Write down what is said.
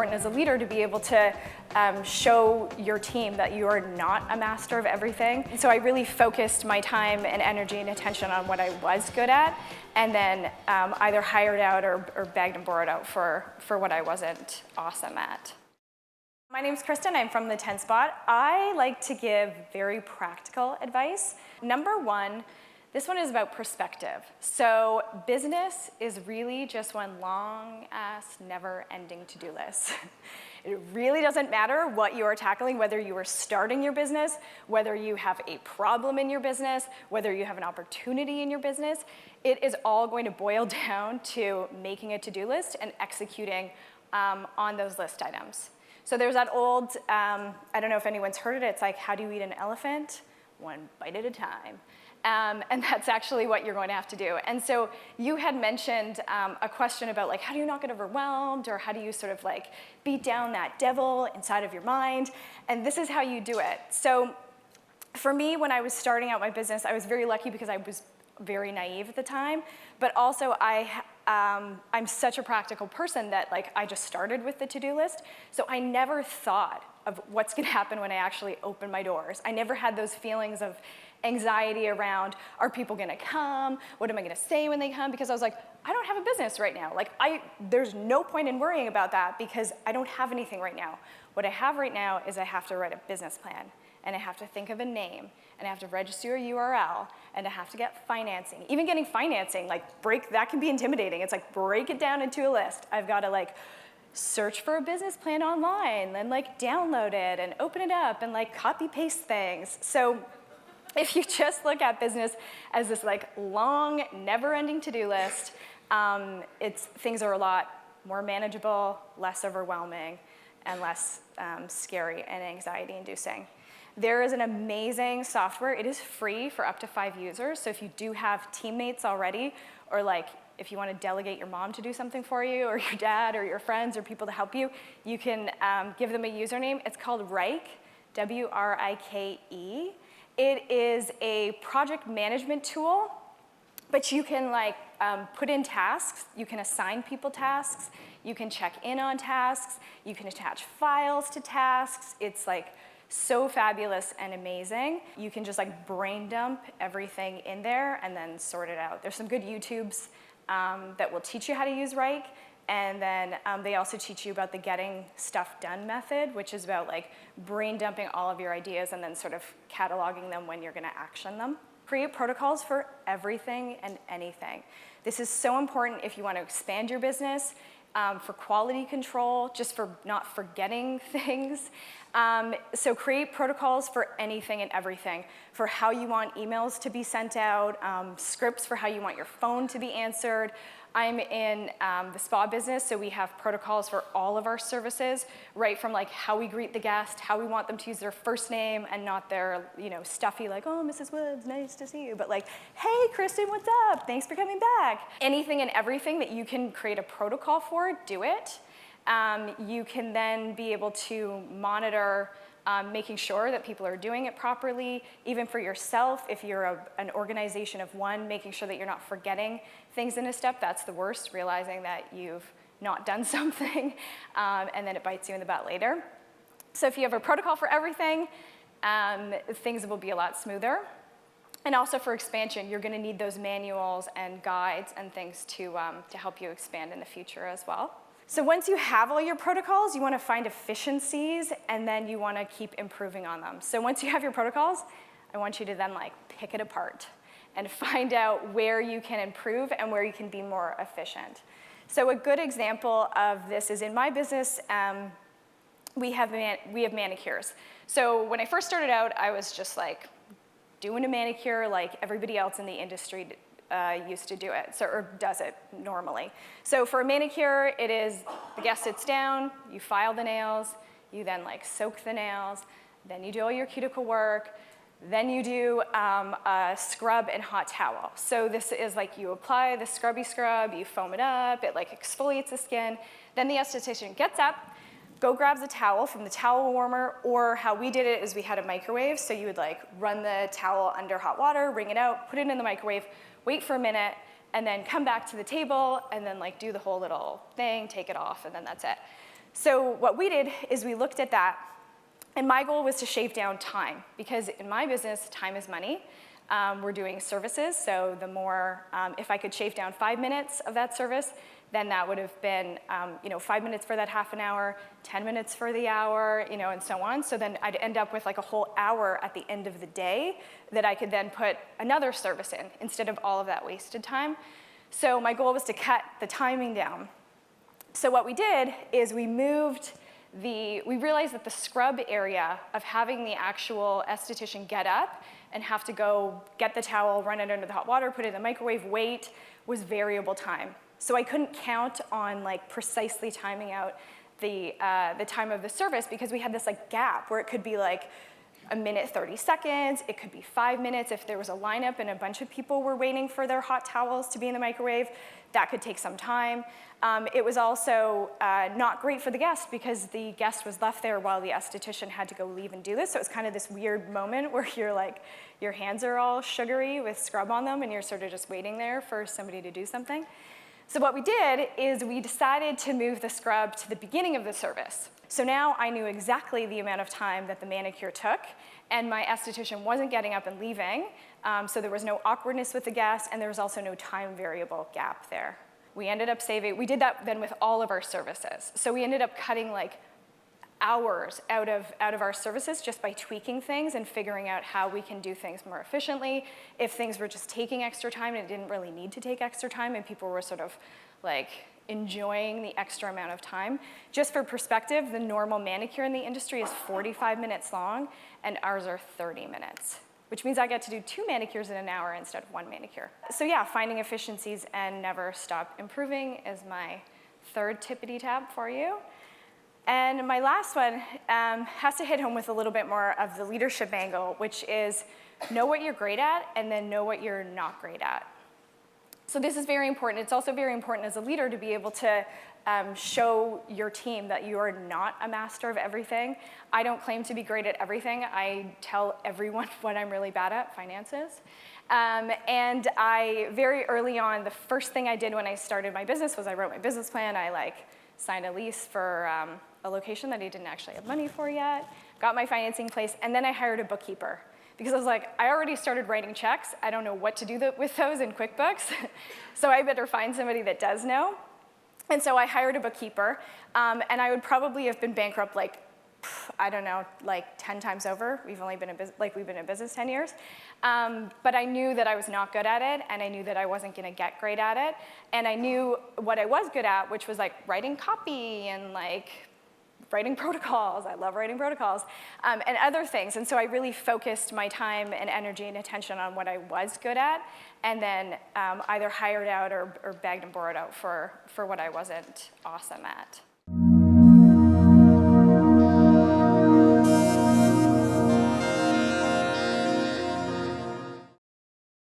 important as a leader to be able to show your team that you are not a master of everything. So I really focused my time and energy and attention on what I was good at, and then either hired out or begged and borrowed out for what I wasn't awesome at. My name's Kristen, I'm from the 10 Spot. I like to give very practical advice. Number one, this one is about perspective. So business is really just one long-ass, never-ending to-do list. It really doesn't matter what you are tackling, whether you are starting your business, whether you have a problem in your business, whether you have an opportunity in your business. It is all going to boil down to making a to-do list and executing on those list items. So there's that old, I don't know if anyone's heard it, it's like, how do you eat an elephant? One bite at a time. And that's actually what you're going to have to do. And so you had mentioned a question about like, how do you not get overwhelmed, or how do you sort of like beat down that devil inside of your mind? And this is how you do it. So for me, when I was starting out my business, I was very lucky because I was very naive at the time, but also I'm such a practical person that like I just started with the to-do list. So I never thought of what's gonna happen when I actually open my doors. I never had those feelings of anxiety around, are people gonna come? What am I gonna say when they come? Because I was like, I don't have a business right now. Like there's no point in worrying about that because I don't have anything right now. What I have right now is I have to write a business plan, and I have to think of a name, and I have to register a URL, and I have to get financing. Even getting financing, like that can be intimidating. It's like, break it down into a list. I've gotta like search for a business plan online, then like download it and open it up and like copy paste things. So if you just look at business as this like long, never-ending to-do list, things are a lot more manageable, less overwhelming, and less scary and anxiety-inducing. There is an amazing software. It is free for up to 5 users. So if you do have teammates already, or like if you want to delegate your mom to do something for you, or your dad, or your friends, or people to help you, you can give them a username. It's called Wrike, W-R-I-K-E. It is a project management tool, but you can like put in tasks. You can assign people tasks. You can check in on tasks. You can attach files to tasks. It's like so fabulous and amazing. You can just like brain dump everything in there and then sort it out. There's some good YouTubes that will teach you how to use Wrike. And then they also teach you about the getting stuff done method, which is about like brain dumping all of your ideas and then sort of cataloging them when you're gonna action them. Create protocols for everything and anything. This is so important if you want to expand your business, for quality control, just for not forgetting things. So create protocols for anything and everything, for how you want emails to be sent out, scripts for how you want your phone to be answered. I'm in the spa business, so we have protocols for all of our services, right from like how we greet the guest, how we want them to use their first name and not their, stuffy like, oh, Mrs. Woods, nice to see you, but like, hey, Kristen, what's up? Thanks for coming back. Anything and everything that you can create a protocol for, do it. You can then be able to monitor making sure that people are doing it properly, even for yourself. If you're an organization of one, making sure that you're not forgetting things in a step. That's the worst, realizing that you've not done something, and then it bites you in the butt later. So if you have a protocol for everything, things will be a lot smoother. And also for expansion, you're gonna need those manuals and guides and things to help you expand in the future as well. So once you have all your protocols, you want to find efficiencies, and then you want to keep improving on them. So once you have your protocols, I want you to then like pick it apart and find out where you can improve and where you can be more efficient. So a good example of this is in my business, we have manicures. So when I first started out, I was just like doing a manicure like everybody else in the industry used to do it, or does it normally. So for a manicure, it is the guest sits down, you file the nails, you then like soak the nails, then you do all your cuticle work, then you do a scrub and hot towel. So this is like you apply the scrubby scrub, you foam it up, it like exfoliates the skin, then the esthetician gets up, grabs a towel from the towel warmer, or how we did it is we had a microwave, so you would like run the towel under hot water, wring it out, put it in the microwave, wait for a minute, and then come back to the table, and then like do the whole little thing, take it off, and then that's it. So what we did is we looked at that, and my goal was to shave down time, because in my business, time is money. We're doing services, so the more, if I could shave down 5 minutes of that service, then that would have been 5 minutes for that half an hour, 10 minutes for the hour, and so on. So then I'd end up with like a whole hour at the end of the day that I could then put another service in instead of all of that wasted time. So my goal was to cut the timing down. So what we did is we realized that the scrub area of having the actual esthetician get up and have to go get the towel, run it under the hot water, put it in the microwave, wait, was variable time. So I couldn't count on like precisely timing out the time of the service, because we had this like gap where it could be like a minute 30 seconds, it could be 5 minutes if there was a lineup and a bunch of people were waiting for their hot towels to be in the microwave. That could take some time. It was also not great for the guest, because the guest was left there while the esthetician had to go leave and do this. So it was kind of this weird moment where you're like, your hands are all sugary with scrub on them and you're sort of just waiting there for somebody to do something. So what we did is we decided to move the scrub to the beginning of the service. So now I knew exactly the amount of time that the manicure took, and my esthetician wasn't getting up and leaving, so there was no awkwardness with the guest, and there was also no time variable gap there. We ended up saving, we did that then with all of our services. So we ended up cutting like hours out of our services just by tweaking things and figuring out how we can do things more efficiently. If things were just taking extra time and it didn't really need to take extra time and people were sort of like enjoying the extra amount of time. Just for perspective, the normal manicure in the industry is 45 minutes long and ours are 30 minutes, which means I get to do 2 manicures in an hour instead of 1 manicure. So yeah, finding efficiencies and never stop improving is my third tippity tap for you. And my last one has to hit home with a little bit more of the leadership angle, which is know what you're great at and then know what you're not great at. So this is very important. It's also very important as a leader to be able to show your team that you are not a master of everything. I don't claim to be great at everything. I tell everyone what I'm really bad at, finances. And I, very early on, the first thing I did when I started my business was I wrote my business plan. I signed a lease for a location that I didn't actually have money for yet, got my financing in place, and then I hired a bookkeeper. Because I was like, I already started writing checks. I don't know what to do with those in QuickBooks. So I better find somebody that does know. And so I hired a bookkeeper. And I would probably have been bankrupt I don't know, 10 times over. We've been in business 10 years. But I knew that I was not good at it, and I knew that I wasn't gonna get great at it. And I knew what I was good at, which was writing copy and writing protocols. I love writing protocols, and other things. And so I really focused my time and energy and attention on what I was good at, and then either hired out or begged and borrowed out for what I wasn't awesome at.